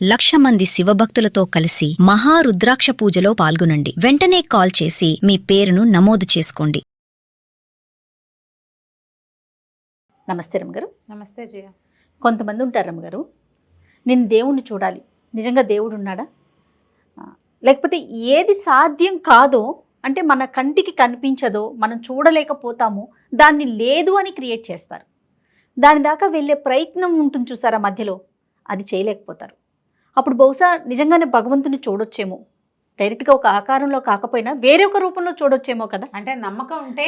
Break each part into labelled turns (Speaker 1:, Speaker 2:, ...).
Speaker 1: 1,00,000 మంది శివభక్తులతో కలిసి మహారుద్రాక్ష పూజలో పాల్గొనండి. వెంటనే కాల్ చేసి మీ పేరును నమోదు చేసుకోండి.
Speaker 2: నమస్తే రమ్మగారు.
Speaker 3: నమస్తే జయ.
Speaker 2: కొంతమంది ఉంటారు రమ్మగారు, నేను దేవుణ్ణి చూడాలి, నిజంగా దేవుడు ఉన్నాడా, లేకపోతే ఏది సాధ్యం కాదో అంటే మన కంటికి కనిపించదో మనం చూడలేకపోతాము దాన్ని లేదు అని క్రియేట్ చేస్తారు. దాని దాకా వెళ్ళే ప్రయత్నం ఉంటుంది చూసారా, మధ్యలో అది చేయలేకపోతారు. అప్పుడు బహుశా నిజంగానే భగవంతుని చూడొచ్చేమో, డైరెక్ట్గా ఒక ఆకారంలో కాకపోయినా వేరే ఒక రూపంలో చూడొచ్చేమో కదా.
Speaker 3: అంటే నమ్మకం ఉంటే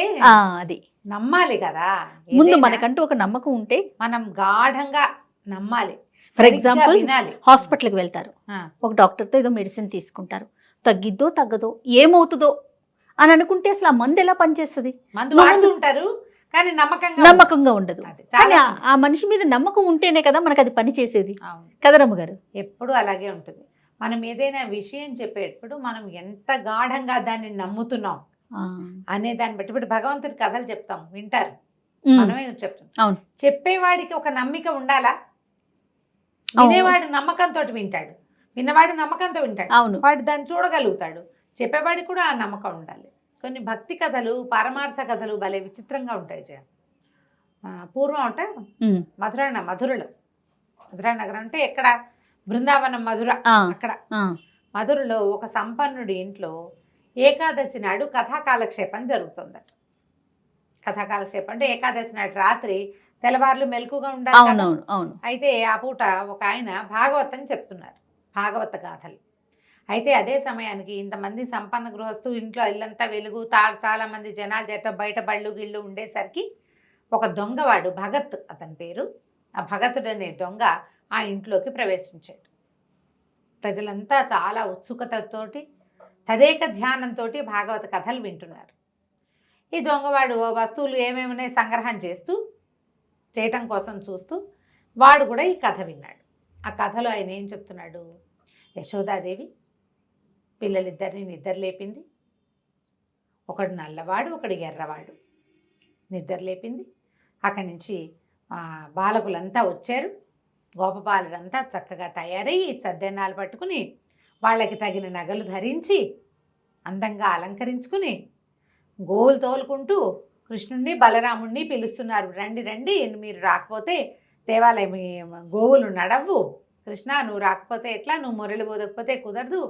Speaker 2: అది
Speaker 3: నమ్మాలి కదా.
Speaker 2: ముందు మనకంటూ ఒక నమ్మకం ఉంటే
Speaker 3: మనం గాఢంగా నమ్మాలి.
Speaker 2: ఫర్ ఎగ్జాంపుల్
Speaker 3: వినాలి.
Speaker 2: హాస్పిటల్కి వెళ్తారు, ఒక డాక్టర్తో ఏదో మెడిసిన్ తీసుకుంటారు, తగ్గిద్దో తగ్గదో ఏమవుతుందో అని అనుకుంటే అసలు ఆ మందు ఎలా పనిచేస్తుంది?
Speaker 3: మందు వాడుతూ ఉంటారు కానీ
Speaker 2: నమ్మకంగా ఉండదు. కానీ ఆ మనిషి మీద నమ్మకం ఉంటేనే కదా మనకు అది పని చేసేది కదా రమ్మగారు.
Speaker 3: ఎప్పుడు అలాగే ఉంటుంది. మనం ఏదైనా విషయం చెప్పేటప్పుడు మనం ఎంత గాఢంగా దాన్ని నమ్ముతున్నాం అనే దాన్ని బట్టి. ఇప్పుడు భగవంతుడి కథలు చెప్తాం, వింటారు, మనమే చెప్తాం.
Speaker 2: అవును,
Speaker 3: చెప్పేవాడికి ఒక నమ్మిక ఉండాలా. వినేవాడు నమ్మకంతో వింటాడు, విన్నవాడు నమ్మకంతో వింటాడు.
Speaker 2: అవును,
Speaker 3: వాడు దాన్ని చూడగలుగుతాడు. చెప్పేవాడికి కూడా ఆ నమ్మకం ఉండాలి. కొన్ని భక్తి కథలు, పరమార్థ కథలు భలే విచిత్రంగా ఉంటాయి జయ. పూర్వం అంటే మధుర నగరం అంటే ఎక్కడ, బృందావనం మధుర, అక్కడ మధురలో ఒక సంపన్నుడి ఇంట్లో ఏకాదశి నాడు కథాకాలక్షేపం జరుగుతుందట. కథాకాలక్షేపం అంటే ఏకాదశి నాడు రాత్రి తెల్లవార్లు మెలకుగా ఉండాలి. అయితే ఆ పూట ఒక ఆయన భాగవతం చెప్తున్నారు, భాగవత గాథలు. అయితే అదే సమయానికి ఇంతమంది సంపన్న గృహస్థు, ఇంట్లో ఇల్లంతా వెలుగు, చాలా మంది జనాలు బయట బళ్ళు గిళ్ళు ఉండేసరికి ఒక దొంగవాడు, భగత్ అతని పేరు, ఆ భగతుడు అనే దొంగ ఆ ఇంట్లోకి ప్రవేశించాడు. ప్రజలంతా చాలా ఉత్సుకతతోటి తదేక ధ్యానంతో భాగవత కథలు వింటున్నారు. ఈ దొంగవాడు వస్తువులు ఏమేమనే సంగ్రహం చేయటం కోసం చూస్తూ వాడు కూడా ఈ కథ విన్నాడు. ఆ కథలో ఆయన ఏం చెప్తున్నాడు, యశోదాదేవి పిల్లలిద్దరిని నిద్ర లేపింది. ఒకడు నల్లవాడు, ఒకడు ఎర్రవాడు. నిద్ర లేపింది. అక్కడి నుంచి బాలకులంతా వచ్చారు. గోపబాలుడంతా చక్కగా తయారయ్యి చద్దెన్నాలు పట్టుకుని వాళ్ళకి తగిన నగలు ధరించి అందంగా అలంకరించుకుని గోవులు తోలుకుంటూ కృష్ణుణ్ణి బలరాముణ్ణి పిలుస్తున్నారు. రండి రండి, మీరు రాకపోతే దేవాలయం గోవులు నడవు, కృష్ణ నువ్వు రాకపోతే ఎట్లా, నువ్వు మురళి పోదకపోతే కుదరదు,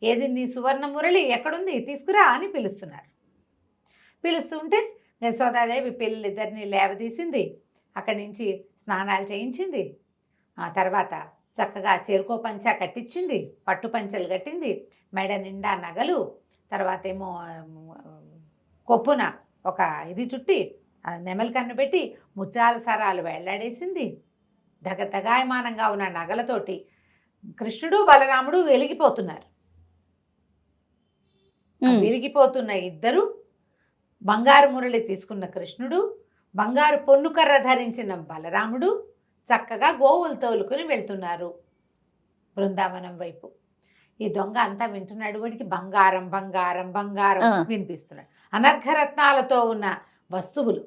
Speaker 3: ఏది నీ సువర్ణ మురళి ఎక్కడుంది తీసుకురా అని పిలుస్తున్నారు. పిలుస్తుంటే యశోదాదేవి పిల్లలిద్దరిని లేవదీసింది, అక్కడి నుంచి స్నానాలు చేయించింది. ఆ తర్వాత చక్కగా చెరుకో పంచ కట్టించింది, పట్టు పంచలు కట్టింది, మెడ నిండా నగలు, తర్వాత ఏమో కొప్పున ఒక ఇది చుట్టి నెమలి కన్ను పెట్టి ముత్యాల సరాలు వెళ్లాడేసింది. దగాయమానంగా ఉన్న నగలతోటి కృష్ణుడు బలరాముడు వెలిగిపోతున్నారు. వెలిగిపోతున్న ఇద్దరు, బంగారు మురళి తీసుకున్న కృష్ణుడు, బంగారు పొన్నుకర్ర ధరించిన బలరాముడు చక్కగా గోవులు తోలుకుని వెళ్తున్నారు బృందావనం వైపు. ఈ దొంగ అంతా వింటున్నాడు. వాడికి బంగారం బంగారం బంగారం వినిపిస్తున్నాడు, అనర్ఘరత్నాలతో ఉన్న వస్తువులు.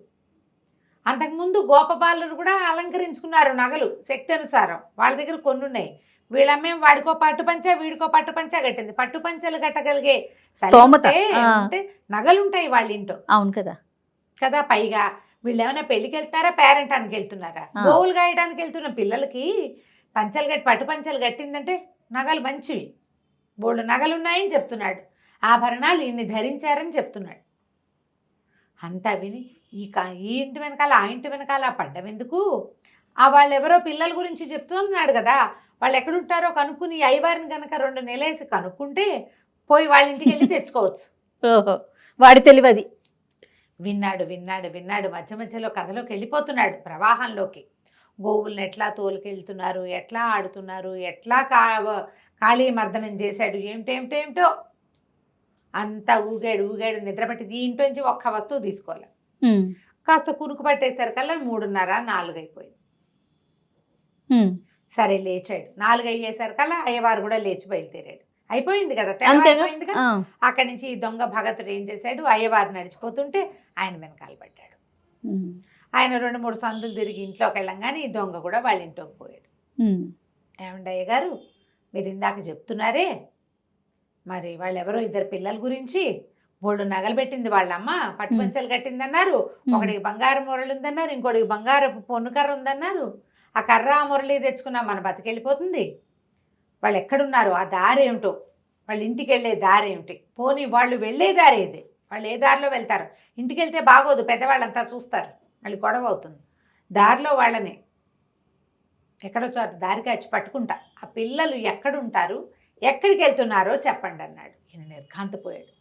Speaker 3: అంతకుముందు గోపబాలురు కూడా అలంకరించుకున్నారు నగలు శక్తి అనుసారం. వాళ్ళ దగ్గర కొన్ని ఉన్నాయి. వీళ్ళమ్మే వాడికో పట్టుపంచ వీడికో పట్టుపంచ కట్టింది. పట్టుపంచలు కట్టగలిగే అంటే నగలుంటాయి వాళ్ళ ఇంట్లో.
Speaker 2: అవును కదా
Speaker 3: కదా. పైగా వీళ్ళు ఏమైనా పెళ్ళికి వెళ్తున్నారా, పేరెంటానికి వెళ్తున్నారా, గోవులు గాయడానికి వెళ్తున్న పిల్లలకి పంచలు కట్టి పట్టుపంచలు కట్టిందంటే నగలు మంచివి, బోల్డు నగలు ఉన్నాయని చెప్తున్నాడు. ఆభరణాలు ఇన్ని ధరించారని చెప్తున్నాడు. అంతా విని ఈ ఇంటి వెనకాల ఆ ఇంటి వెనకాల పడ్డం ఎందుకు, వాళ్ళు ఎవరో పిల్లల గురించి చెప్తున్నాడు కదా, వాళ్ళు ఎక్కడుంటారో కనుక్కుని అయ్యవారిని కనుక 2 నెలలేసి కనుక్కుంటే పోయి వాళ్ళ ఇంటికి వెళ్ళి తెచ్చుకోవచ్చు.
Speaker 2: వాడి తెలివది.
Speaker 3: విన్నాడు విన్నాడు విన్నాడు మధ్య మధ్యలో కథలోకి వెళ్ళిపోతున్నాడు, ప్రవాహంలోకి. గోవుల్ని ఎట్లా తోలుకెళ్తున్నారు, ఎట్లా ఆడుతున్నారు, ఎట్లా కాళీ మర్దనం చేశాడు, ఏమిటేమిటేమిటో అంతా ఊగాడు నిద్రపట్టి ఈ ఇంటి నుంచి ఒక్క వస్తువు తీసుకోవాలి. కాస్త కునుకు పట్టేసరికల్లా 3:30 4 అయిపోయింది. సరే లేచాడు. 4 అయ్యేసరికల్లా అయ్యవారు కూడా లేచి బయలుదేరాడు. అయిపోయింది కదా, అయిపోయింది కదా. అక్కడి నుంచి ఈ దొంగ భగతుడు ఏం చేశాడు, అయ్యవారు నడిచిపోతుంటే ఆయన వెనకాల పడ్డాడు. ఆయన 2-3 సందులు తిరిగి ఇంట్లోకి వెళ్ళంగానే ఈ దొంగ కూడా వాళ్ళ ఇంట్లోకి పోయాడు. ఏమండి అయ్యగారు, మీరు ఇందాక చెప్తున్నారే మరి వాళ్ళెవరో ఇద్దరు పిల్లల గురించి, బోళ్ళు నగలు పెట్టింది వాళ్ళమ్మ, పట్టుపంచలు కట్టిందన్నారు, ఒకడికి బంగారు మురళి ఉందన్నారు, ఇంకోటికి బంగారు పొన్నుకర్ర ఉందన్నారు. ఆ కర్ర ఆ మురళి తెచ్చుకున్నా మన బతికెళ్ళిపోతుంది. వాళ్ళు ఎక్కడున్నారు, ఆ దారి ఏమిటో, వాళ్ళు ఇంటికి వెళ్ళే దారి ఏమిటి, పోనీ వాళ్ళు వెళ్ళే దారి ఏది, వాళ్ళు ఏ దారిలో వెళ్తారు. ఇంటికి వెళ్తే బాగోదు, పెద్దవాళ్ళంతా చూస్తారు, మళ్ళీ గొడవ అవుతుంది. దారిలో వాళ్ళని ఎక్కడో చోట దారికి వచ్చి పట్టుకుంటా, ఆ పిల్లలు ఎక్కడుంటారు, ఎక్కడికి వెళ్తున్నారో చెప్పండి అన్నాడు. ఈయన నిర్ఘాంతపోయాడు.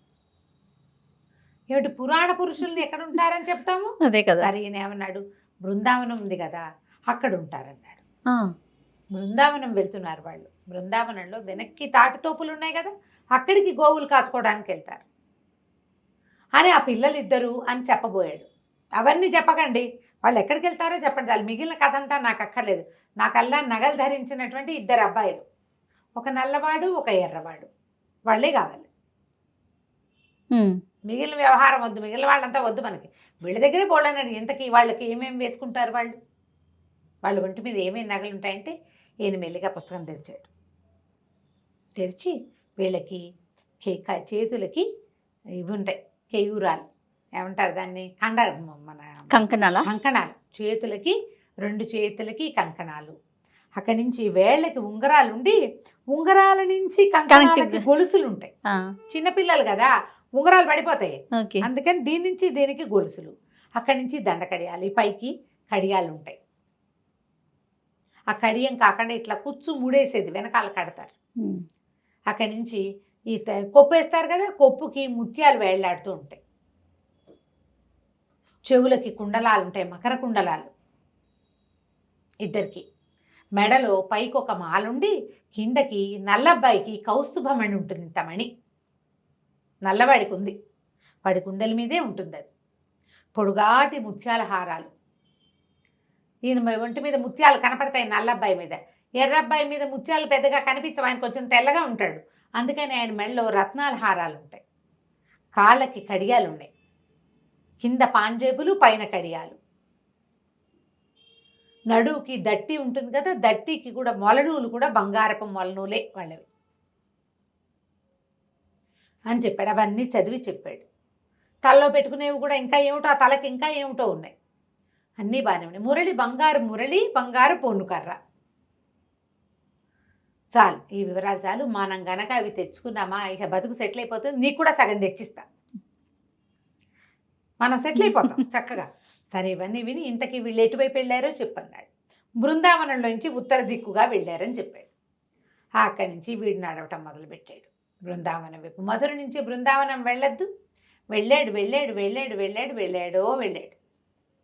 Speaker 3: ఏమిటి పురాణ పురుషుల్ని ఎక్కడుంటారని చెప్తాము,
Speaker 2: అదే కదా.
Speaker 3: సరే ఈయన ఏమన్నాడు, బృందావనం ఉంది కదా అక్కడ ఉంటారన్నాడు. బృందావనం వెళ్తున్నారు వాళ్ళు, బృందావనంలో వెనక్కి తాటితోపులు ఉన్నాయి కదా, అక్కడికి గోవులు కాచుకోవడానికి వెళ్తారు అని ఆ పిల్లలిద్దరూ అని చెప్పబోయాడు. అవన్నీ చెప్పకండి, వాళ్ళు ఎక్కడికి వెళ్తారో చెప్పండి, వాళ్ళు మిగిలిన కథ అంతా నాకు అక్కర్లేదు. నాకల్లా నగలు ధరించినటువంటి ఇద్దరు అబ్బాయిలు, ఒక నల్లవాడు ఒక ఎర్రవాడు, వాళ్ళే కావాలి. మిగిలిన వ్యవహారం వద్దు, మిగిలిన వాళ్ళంతా వద్దు మనకి. వీళ్ళ దగ్గరే పోలేనాడు. ఇంతకీ వాళ్ళకి ఏమేమి వేసుకుంటారు వాళ్ళు, వాళ్ళ ఒంటి మీద ఏమేమి నగలు ఉంటాయంటే ఈయన మెల్లిగా పుస్తకం తెరిచాడు. తెరిచి వీళ్ళకి చేతులకి ఇవి ఉంటాయి, కేయూరాలు ఏమంటారు దాన్ని, మన కంకణాలు, చేతులకి 2 చేతులకి కంకణాలు, అక్కడి నుంచి వేళ్ళకి ఉంగరాలు ఉండి, ఉంగరాల నుంచి కంకణాలకి గొలుసులు ఉంటాయి. చిన్నపిల్లలు కదా ఉంగరాలు పడిపోతాయి, అందుకని దీని నుంచి దీనికి గొలుసులు, అక్కడి నుంచి దండ కడియాలు, పైకి కడియాలు ఉంటాయి. ఆ కడియం కాకుండా ఇట్లా కుచ్చు ముడేసేది వెనకాల కడతారు. అక్కడి నుంచి ఈ కొప్పు వేస్తారు కదా, కొప్పుకి ముత్యాలు వేళ్లాడుతూ ఉంటాయి. చెవులకి కుండలాలు ఉంటాయి, మకర కుండలాలు ఇద్దరికి. మెడలో పైకి ఒక మాలుండి కిందకి నల్లబ్బాయికి కౌస్తుభమణి ఉంటుంది, ఇంత మణి నల్లవాడికి ఉంది, వాడి కుండల మీదే ఉంటుంది అది. పొడుగాటి ముత్యాల హారాలు, ఈయన ఒంటి మీద ముత్యాలు కనపడతాయి నల్లబ్బాయి మీద. ఎర్రబ్బాయి మీద ముత్యాలు పెద్దగా కనిపించవు, ఆయన కొంచెం తెల్లగా ఉంటాడు, అందుకని ఆయన మెడలో రత్నాల హారాలు ఉంటాయి. కాళ్ళకి కడియాలు ఉన్నాయి, కింద పాంజేబులు పైన కడియాలు. నడువుకి దట్టి ఉంటుంది కదా, దట్టికి కూడా మొలనూలు కూడా బంగారపు మొలనూలే వాళ్ళవి అని చెప్పాడు. అవన్నీ చదివి చెప్పాడు. తలలో పెట్టుకునేవి కూడా ఇంకా ఏమిటో, ఆ తలకి ఇంకా ఏమిటో ఉన్నాయి, అన్నీ బాగానే ఉన్నాయి. మురళి బంగారు మురళి, బంగారు పొన్నుకర్ర. చాలు, ఈ వివరాలు చాలు. మనం గనక అవి తెచ్చుకున్నామా ఇక బతుకు సెటిల్ అయిపోతుంది. నీకు కూడా సగం తెచ్చిస్తా, మనం సెటిల్ అయిపోతాం చక్కగా. సరే ఇవన్నీ విని ఇంతకీ వీళ్ళు ఎటువైపు వెళ్ళారో చెప్పన్నాడు. బృందావనంలోంచి ఉత్తర దిక్కుగా వెళ్ళారని చెప్పాడు. అక్కడి నుంచి వీడు నడవటం మొదలుపెట్టాడు బృందావనం వైపు. మధుర నుంచి బృందావనం వెళ్ళొద్దు, వెళ్ళాడు.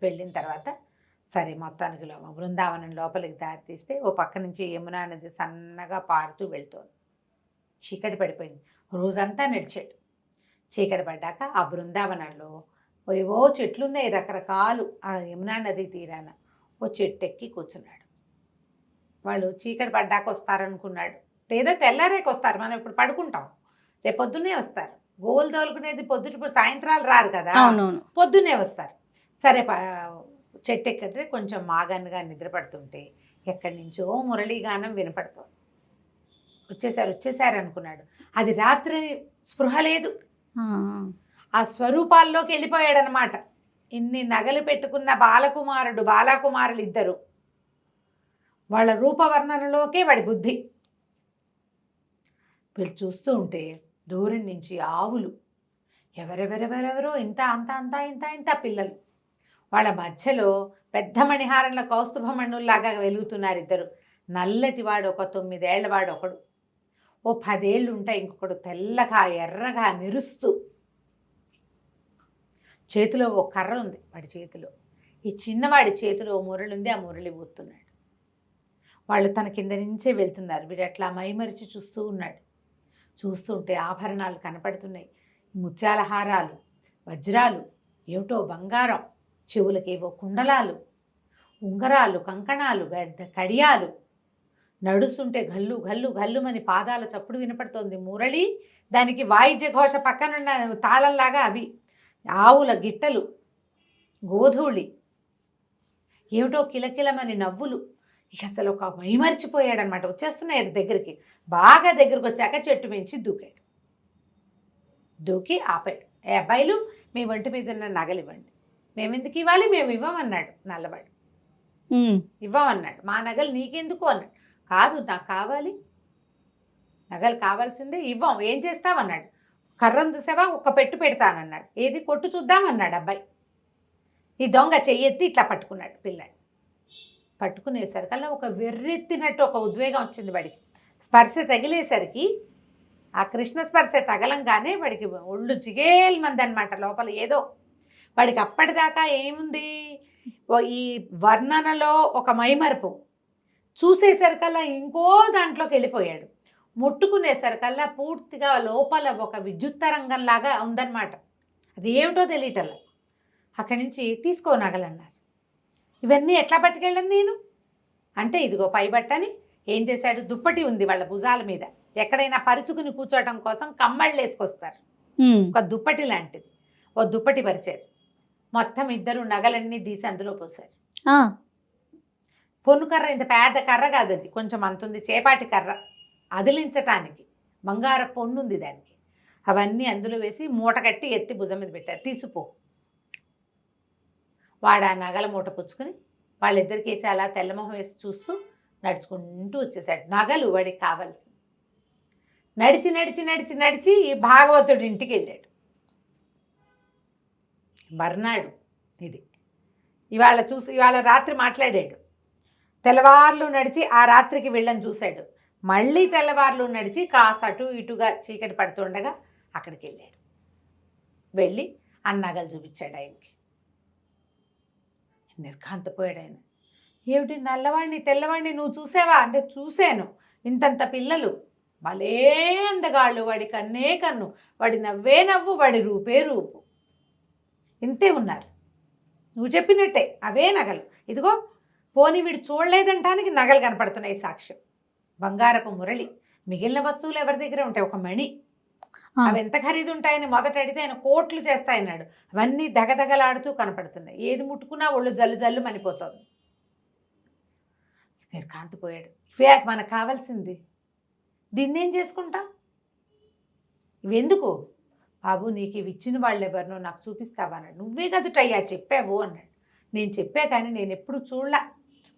Speaker 3: వెళ్ళిన తర్వాత సరే మొత్తానికి బృందావనం లోపలికి దారి తీస్తే ఓ పక్క నుంచి యమునా నది సన్నగా పారుతూ వెళ్తోంది. చీకటి పడిపోయింది, రోజంతా నడిచాడు. చీకటి పడ్డాక ఆ బృందావనంలో ఏవో చెట్లున్నాయి రకరకాలు. ఆ యమునా నది తీరాన ఓ చెట్టు ఎక్కి కూర్చున్నాడు. వాళ్ళు చీకటి పడ్డాక వస్తారనుకున్నాడు, లేదా తెల్లారేకి వస్తారు, మనం ఇప్పుడు పడుకుంటాం, రేపు పొద్దున్నే వస్తారు. గోవులు తోలుకునేది పొద్దుట, సాయంత్రాలు రారు కదా, పొద్దున్నే వస్తారు. సరే చెట్టు ఎక్కితే కొంచెం మాగన్నుగా నిద్రపడుతుంటే ఎక్కడి నుంచో మురళీగానం వినపడుతోంది. వచ్చేసారు అనుకున్నాడు. అది రాత్రి స్పృహ లేదు, ఆ స్వరూపాల్లోకి వెళ్ళిపోయాడనమాట. ఇన్ని నగలు పెట్టుకున్న బాలకుమారులు ఇద్దరు, వాళ్ళ రూపవర్ణనలోకే వాడి బుద్ధి. వీళ్ళు చూస్తూ ఉంటే దూరం నుంచి ఆవులు, ఎవరెవరెవరెవరో ఇంత పిల్లలు, వాళ్ళ మధ్యలో పెద్ద మణిహారంలో కౌస్తుభమణుల్లాగా వెలుగుతున్నారు ఇద్దరు. నల్లటి వాడు ఒక 9 ఏళ్ల వాడు ఒకడు, ఓ 10 ఏళ్ళు ఉంటాయి ఇంకొకడు, తెల్లగా ఎర్రగా మెరుస్తూ. చేతిలో ఓ కర్ర ఉంది వాడి చేతిలో, ఈ చిన్నవాడి చేతిలో ఓ మురళి ఉంది, ఆ మురళి ఊతున్నాడు. వాళ్ళు తన కింద నుంచే వెళ్తున్నారు. వీడు అట్లా మైమరిచి చూస్తూ ఉన్నాడు. చూస్తుంటే ఆభరణాలు కనపడుతున్నాయి, ముత్యాల హారాలు, వజ్రాలు, ఏమిటో బంగారం, చెవులకేవో కుండలాలు, ఉంగరాలు, కంకణాలు, కడియాలు. నడుస్తుంటే గల్లు గల్లు గల్లుమని పాదాల చప్పుడు వినపడుతోంది. మురళి, దానికి వాయిద్య ఘోష పక్కనున్న తాళంలాగా అవి, ఆవుల గిట్టలు, గోధూళి, ఏమిటో కిలకిలమని నవ్వులు. ఇక అసలు ఒక మైమరిచిపోయాడు అనమాట. వచ్చేస్తున్నాయి దగ్గరికి. బాగా దగ్గరికి వచ్చాక చెట్టు మించి దూకాడు. దూకి ఆపాడు. ఏ అబ్బాయిలు, మీ ఒంటి మీద ఉన్న నగలు ఇవ్వండి. మేము ఎందుకు ఇవ్వాలి, మేము ఇవ్వమన్నాడు నల్లవాడు. ఇవ్వమన్నాడు. మా నగలు నీకెందుకు అన్నాడు. కాదు, నాకు కావాలి, నగలు కావాల్సిందే, ఇవ్వం, ఏం చేస్తామన్నాడు. కర్రను చూసావా, ఒక్క పెట్టు పెడతానన్నాడు. ఏది, కొట్టు చూద్దామన్నాడు అబ్బాయి. ఈ దొంగ చెయ్యెత్తి ఇట్లా పట్టుకున్నాడు పిల్లాడు. పట్టుకునేసరికల్లా ఒక వెర్రెత్తినట్టు ఒక ఉద్వేగం వచ్చింది వాడికి. స్పర్శ తగిలేసరికి, ఆ కృష్ణ స్పర్శ తగలంగానే వాడికి ఒళ్ళు జిగేల్మంది అనమాట. లోపల ఏదో వాడికి అప్పటిదాకా ఏముంది, ఈ వర్ణనలో ఒక మైమరుపు, చూసేసరికల్లా ఇంకో దాంట్లోకి వెళ్ళిపోయాడు. ముట్టుకునేసరికల్లా పూర్తిగా లోపల ఒక విద్యుత్ తరంగంలాగా ఉందన్నమాట. అది ఏమిటో తెలియటల్లా. అక్కడి నుంచి తీసుకో నగలన్నారు. ఇవన్నీ ఎట్లా పట్టుకెళ్ళను నేను అంటే, ఇదిగో పై బట్టని ఏం చేశాడు, దుప్పటి ఉంది వాళ్ళ భుజాల మీద. ఎక్కడైనా పరుచుకుని కూర్చోవటం కోసం కమ్మళ్ళు వేసుకొస్తారు, ఒక దుప్పటి లాంటిది. ఓ దుప్పటి పరిచారు. మొత్తం ఇద్దరు నగలన్నీ తీసి అందులో పోసారు. పొన్ను కర్ర, ఇంత పెద్ద కర్ర కాదు అది, కొంచెం అంతుంది, చేపాటి కర్ర, అదిలించటానికి బంగార పొన్ను ఉంది దానికి. అవన్నీ అందులో వేసి మూట కట్టి ఎత్తి భుజం మీద పెట్టారు. తీసిపో. వాడు ఆ నగల మూట పుచ్చుకొని వాళ్ళిద్దరికి వేసి అలా తెల్లమొహం వేసి చూస్తూ నడుచుకుంటూ వచ్చేసాడు. నగలు వాడికి కావాల్సింది. నడిచి నడిచి నడిచి నడిచి ఈ భాగవతుడి ఇంటికి వెళ్ళాడు. మర్నాడు ఇది ఇవాళ రాత్రి మాట్లాడాడు. తెల్లవార్లు నడిచి ఆ రాత్రికి వెళ్ళని చూశాడు. మళ్ళీ తెల్లవార్లు నడిచి కాస్త అటు ఇటుగా చీకటి పడుతుండగా అక్కడికి వెళ్ళాడు. వెళ్ళి ఆ నగలు చూపించాడు ఆయనకి. నిర్ఘాంతపోయాడు ఆయన. ఏమిటి, నల్లవాడిని తెల్లవాడిని నువ్వు చూసావా అంటే, చూశాను. ఇంతంత పిల్లలు, భలే అందగాళ్ళు, వాడి కన్నే కన్ను, వాడి నవ్వే నవ్వు, వాడి రూపే రూపు, ఇంతే ఉన్నారు. నువ్వు చెప్పినట్టే అవే నగలు. ఇదిగో పోనీ వీడు చూడలేదంటానికి నగలు కనపడుతున్నాయి సాక్ష్యం. బంగారపు మురళి, మిగిలిన వస్తువులు ఎవరి దగ్గర ఉంటాయి, ఒక మణి. అవి ఎంత ఖరీదు ఉంటాయని మొదట అడిగితే ఆయన కోట్లు చేస్తాయన్నాడు. అవన్నీ దగదగలాడుతూ కనపడుతున్నాయి. ఏది ముట్టుకున్నా ఒళ్ళు జల్లు జల్లు మనిపోతుంది. కాంతిపోయాడు. ఇవే మనకు కావాల్సింది, దీన్నేం చేసుకుంటా, ఇవెందుకు బాబు, నీకు ఇవి ఇచ్చిన వాళ్ళు ఎవరినో నాకు చూపిస్తావా అన్నాడు. నువ్వే కదుటయ్యా చెప్పావు అన్నాడు. నేను చెప్పా కానీ నేను ఎప్పుడు చూడలే,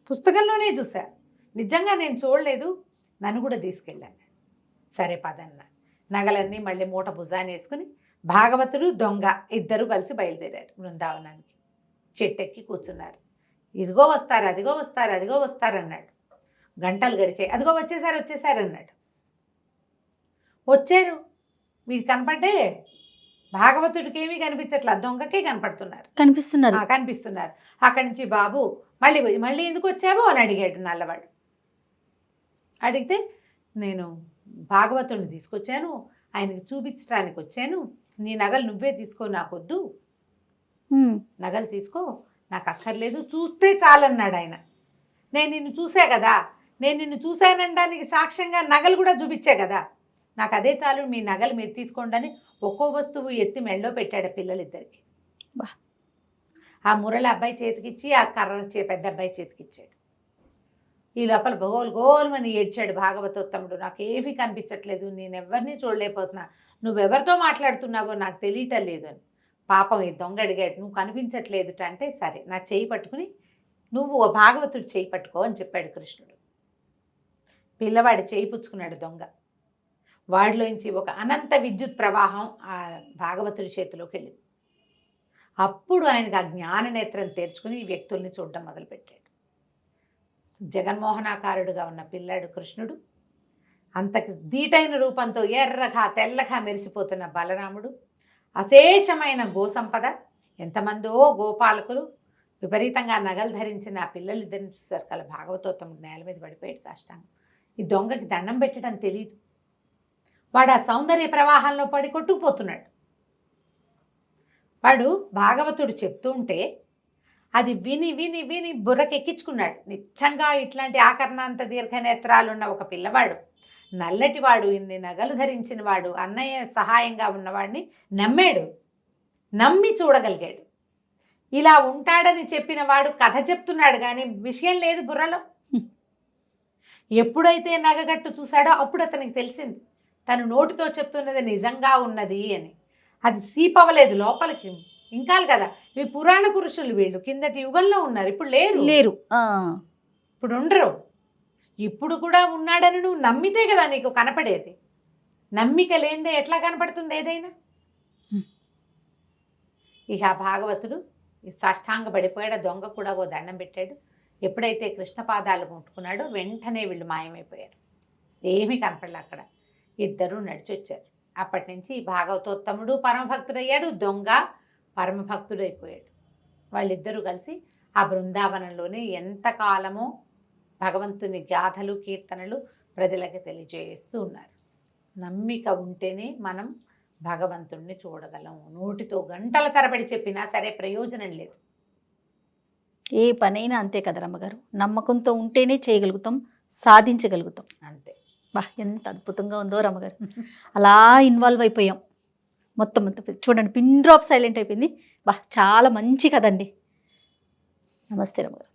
Speaker 3: పుస్తకంలోనే చూసా, నిజంగా నేను చూడలేదు, నన్ను కూడా తీసుకెళ్ళాను. సరే పదన్న. నగలన్నీ మళ్ళీ మూట భుజాన్ని వేసుకుని భాగవతుడు దొంగ ఇద్దరు కలిసి బయలుదేరారు బృందావనానికి. చెట్టెక్కి కూర్చున్నారు. ఇదిగో వస్తారు, అదిగో వస్తారు, అదిగో వస్తారన్నాడు. గంటలు గడిచాయి. అదిగో వచ్చేసారు అన్నాడు. వచ్చారు, వీడు కనపడ్డే. భాగవతుడికి ఏమీ కనిపించట్లా, దొంగకే కనిపిస్తున్నారు. అక్కడి నుంచి బాబు మళ్ళీ ఎందుకు వచ్చావు అని అడిగాడు నల్లవాడు. అడిగితే, నేను భాగవతుడిని తీసుకొచ్చాను, ఆయనకి చూపించడానికి వచ్చాను. నీ నగలు నువ్వే తీసుకో, నాకొద్దు, నగలు తీసుకో, నాకు అక్కర్లేదు, చూస్తే చాలన్నాడు ఆయన. నేను నిన్ను చూసా కదా, నేను నిన్ను చూశానడానికి సాక్ష్యంగా నగలు కూడా చూపించా కదా, నాకు అదే చాలు, మీ నగలు మీరు తీసుకోండి అని ఒక్కో వస్తువు ఎత్తి మెళ్ళో పెట్టాడు పిల్లలిద్దరికి. ఆ మురళి అబ్బాయి చేతికిచ్చి, ఆ కర్ర పెద్ద అబ్బాయి చేతికిచ్చాడు. ఈ లోపల గోల్మని ఏడ్చాడు భాగవతోత్తముడు. నాకేమీ కనిపించట్లేదు, నేనెవరిని చూడలేకపోతున్నా, నువ్వెవరితో మాట్లాడుతున్నావో నాకు తెలియటం లేదు అని. పాపం ఈ దొంగ అడిగాడు, నువ్వు కనిపించట్లేదుట అంటే, సరే నా చేయి పట్టుకుని నువ్వు భాగవతుడు చేయి పట్టుకో అని చెప్పాడు కృష్ణుడు. పిల్లవాడి చేయి పుచ్చుకున్నాడు దొంగ. వాడిలోంచి ఒక అనంత విద్యుత్ ప్రవాహం ఆ భాగవతుడి చేతిలోకి వెళ్ళింది. అప్పుడు ఆయనకు ఆ జ్ఞాన నేత్రం తెరుచుకుని ఈ వ్యక్తుల్ని చూడడం మొదలుపెట్టాడు. జగన్మోహనాకారుడుగా ఉన్న పిల్లాడు కృష్ణుడు, అంత దీటైన రూపంతో ఎర్రగా తెల్లగా మెరిసిపోతున్న బలరాముడు, అశేషమైన గోసంపద, ఎంతమందో గోపాలకులు, విపరీతంగా నగలు ధరించిన ఆ పిల్లలిద్దరిని చూశారు కల భాగవతోత్తముడు నేల మీద పడిపోయాడు సాష్టాంగం. ఈ దొంగకి దండం పెట్టడం తెలియదు. వాడు ఆ సౌందర్య ప్రవాహంలో పడి కొట్టుకుపోతున్నాడు. వాడు భాగవతుడు చెప్తూ ఉంటే అది విని విని విని బుర్రకెక్కించుకున్నాడు. నిజంగా ఇట్లాంటి ఆకర్ణాంత దీర్ఘనేత్రాలు ఉన్న ఒక పిల్లవాడు, నల్లటివాడు, ఇన్ని నగలు ధరించిన వాడు, అన్నయ్య సహాయంగా ఉన్నవాడిని నమ్మి చూడగలిగాడు. ఇలా ఉంటాడని చెప్పిన వాడు కథ చెప్తున్నాడు కానీ విషయం లేదు బుర్రలో. ఎప్పుడైతే నగగట్టు చూశాడో అప్పుడు అతనికి తెలిసింది తను నోటితో చెప్తున్నది నిజంగా ఉన్నది అని. అది సీపవ్వలేదు లోపలికి, ఇంకా కదా. ఇవి పురాణ పురుషులు, వీళ్ళు కిందటి యుగంలో ఉన్నారు, ఇప్పుడు లేరు. ఇప్పుడు ఉండరు. ఇప్పుడు కూడా ఉన్నాడని నువ్వు నమ్మితే కదా నీకు కనపడేది. నమ్మిక లేనిదే ఎట్లా కనపడుతుంది ఏదైనా? ఇక ఆ భాగవతుడు సాష్టాంగ పడిపోయాడు. దొంగ కూడా ఓ దండం పెట్టాడు. ఎప్పుడైతే కృష్ణ పాదాలు ముట్టుకున్నాడో వెంటనే వీళ్ళు మాయమైపోయారు. ఏమీ కనపడలే అక్కడ. ఇద్దరూ నడిచి వచ్చారు. అప్పటి నుంచి భాగవతోత్తముడు పరమభక్తుడయ్యాడు, దొంగ పరమభక్తుడైపోయాడు. వాళ్ళిద్దరూ కలిసి ఆ బృందావనంలోనే ఎంతకాలమో భగవంతుని గాథలు కీర్తనలు ప్రజలకి తెలియజేస్తూ ఉన్నారు. నమ్మిక ఉంటేనే మనం భగవంతుణ్ణి చూడగలం. నోటితో గంటల తరబడి చెప్పినా సరే ప్రయోజనం లేదు.
Speaker 2: ఏ పనైనా అంతే కదా రమ్మగారు, నమ్మకంతో ఉంటేనే చేయగలుగుతాం, సాధించగలుగుతాం.
Speaker 3: అంతే.
Speaker 2: బా ఎంత అద్భుతంగా ఉందో రమ్మగారు. అలా ఇన్వాల్వ్ అయిపోయాం మొత్తం. చూడండి, పిన్ డ్రాప్ సైలెంట్ అయిపోయింది. బా చాలా మంచి కదండి. నమస్తే రమ్మగారు.